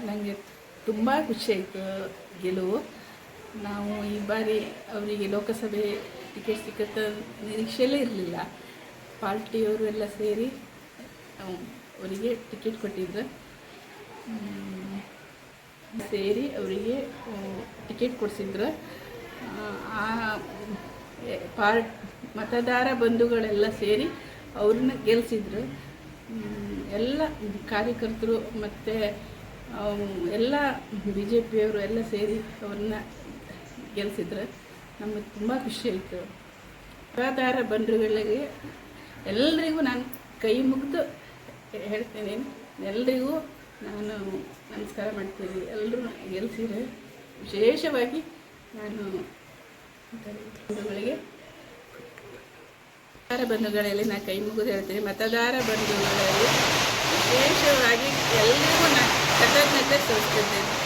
ನನಗೆ ತುಂಬ ಖುಷಿಯಾಯಿತು ಗೆಲುವು. ನಾವು ಈ ಬಾರಿ ಅವರಿಗೆ ಲೋಕಸಭೆ ಟಿಕೆಟ್ ಸಿಕ್ಕತ್ತ ನಿರೀಕ್ಷೆಯಲ್ಲೇ ಇರಲಿಲ್ಲ. ಪಾರ್ಟಿಯವರು ಎಲ್ಲ ಸೇರಿ ಅವರಿಗೆ ಟಿಕೆಟ್ ಕೊಟ್ಟಿದ್ರು. ಅವರಿಗೆ ಟಿಕೆಟ್ ಕೊಡಿಸಿದ್ರು. ಮತದಾರ ಬಂಧುಗಳೆಲ್ಲ ಸೇರಿ ಅವ್ರನ್ನ ಗೆಲ್ಲಿಸಿದ್ರು. ಎಲ್ಲ ಕಾರ್ಯಕರ್ತರು ಮತ್ತು ಎಲ್ಲ ಬಿ ಜೆ ಪಿಯವರು ಎಲ್ಲ ಸೇರಿ ಅವ್ರನ್ನ ಗೆಲ್ಲಿಸಿದ್ರು. ನಮಗೆ ತುಂಬ ಖುಷಿಯಾಯಿತು. ಮತದಾರ ಬಂಧುಗಳಿಗೆ ಎಲ್ಲರಿಗೂ ನಾನು ಕೈ ಮುಗಿದು ಹೇಳ್ತೇನೆ, ಎಲ್ರಿಗೂ ನಾನು ನಮಸ್ಕಾರ ಮಾಡ್ತೀನಿ. ಎಲ್ಲರೂ ಗೆಲ್ಲಿಸಿದ್ರೆ ವಿಶೇಷವಾಗಿ ನಾನು ಬಂಧುಗಳಿಗೆ ಬಂಧುಗಳಲ್ಲಿ ನಾನು ಕೈ ಮುಗಿದು ಹೇಳ್ತೀನಿ. ಮತದಾರ ಬಂಧುಗಳಲ್ಲಿ ವಿಶೇಷವಾಗಿ ಎಲ್ಲರಿಗೂ ನಾನು ಕೃತಜ್ಞತೆ ಸಲ್ಲಿಸುತ್ತೇನೆ.